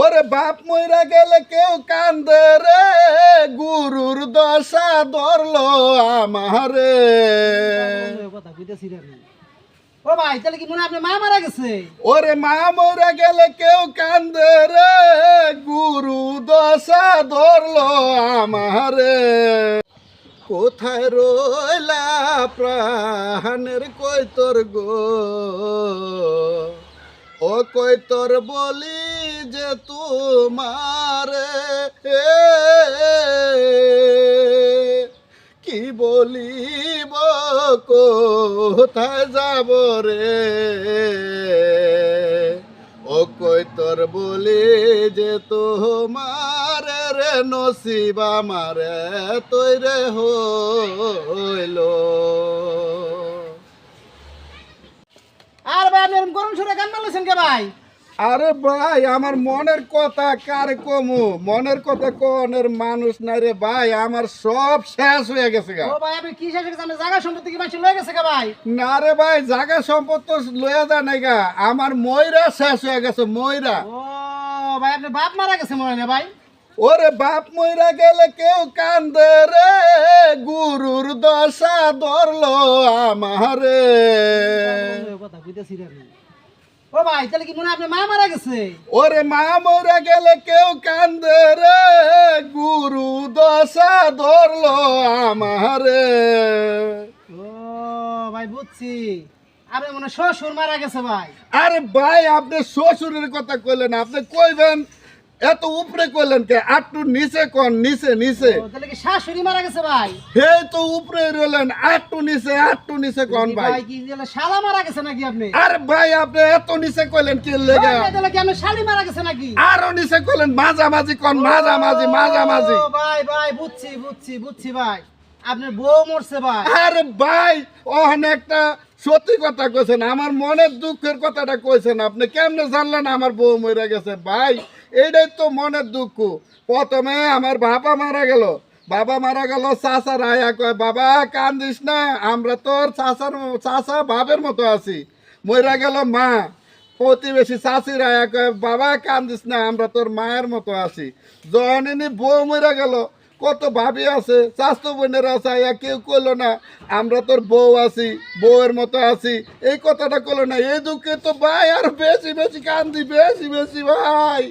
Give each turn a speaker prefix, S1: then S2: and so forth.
S1: ওরে বাপ মইরা গেলে কেউ কান্দে রে, গুরুর দশা ধরলো আমারে।
S2: কথা কইতেছি রে আমি। ও ভাই তাহলে কি মনে হয় আপনার মা মারা গেছে?
S1: ওরে মা মইরা গেলে কেউ কান্দে রে, গুরু দশা ধরলো আমারে। কোথায় রইলা প্রাণের কই তোর গো, ও কই তোর বলি যে তোমারে, কি বলিব কোথায় যাব রে, ও কই তোর বলি যে তোমারে রে, নসিব আমারে তৈরে হইল।
S2: আর ভাই আপনি এরকম গরম সুরে গান মারলেছেন কে ভাই?
S1: আরে ভাই আমার মনের কথা কার কমু, মনের কথা কোনের মানুষ নাই রে ভাই, আমার সব শেষ হয়ে গেছে গা।
S2: ও ভাই আপনি কি শেষ হয়ে গেছে? আপনার জায়গা সম্পত্তি কি মানুষ লয়ে গেছে কে ভাই?
S1: না রে ভাই, জায়গা সম্পদ তো লয়া যায় নাই গা, আমার ময়রা শেষ হয়ে গেছে, ময়রা।
S2: ও ভাই আপনার বাপ মারা গেছে মনে হয় না ভাই?
S1: ওরে বাপ ময়রা গেলে কেউ কান্দে রে, গুরুর দশা ধরলো আমারে।
S2: কথা কইতেছি রে আমি। ও ভাই তাহলে কি মনে হয় আপনার মা মারা গেছে?
S1: ওরে মা মরে গেলে কেউ কান্দে রে, গুরু দশা ধরলো আমারে।
S2: ও ভাই বুঝছি, আপনি মনে হয় শ্বশুর মারা গেছে ভাই।
S1: আরে ভাই আপনি শ্বশুরের কথা কইলেন, আপনি কইবেন এত উপরে কইলেন কে, আটটু নিচে কোন, নিচে নিচে।
S2: ও, তাহলে কি শাশুড়ি মারা গেছে ভাই?
S1: হে তো উপরে রইলেন, আটটু নিচে কোন ভাই।
S2: ভাই কি তাহলে শালা মারা গেছে নাকি আপনি?
S1: আরে ভাই আপনি এত নিচে কইলেন কি লেগা,
S2: ভাই, তাহলে কি আপনার শালি মারা গেছে নাকি?
S1: আরো নিচে কইলেন, মাঝামাঝি কোন, মাঝামাঝি।
S2: ও ভাই ভাই বুঝছি ভাই, আপনার বউ মরছে ভাই।
S1: আরে ভাই ওখানে একটা সত্যি কথা কইছেন, আমার মনের দুঃখের কথাটা কইছেন, আপনি কেমনে জানলেন আমার বউ মরে গেছে? ভাই এইটাই তো মনের দুঃখ। প্রথমে আমার বাবা মারা গেল, চাচা রায়া কয় বাবা কান্দিস না, আমরা তোর চাচা বাবের মতো আছি। মরা গেল মা, প্রতিবেশী চাচি রায়া কয় বাবা কান্দিস না, আমরা তোর মায়ের মতো আছি। যখন ইনি বউ মরা গেল, কত ভাবি আছে, স্বাস্থ্য বোনের আছে, কেউ কইলো না আমরা তোর বউ আছি, বউয়ের মতো আছি, এই কথাটা কইলো না। এই দুঃখে তো ভাই আর বেশি কান্দি, বেশি ভাই।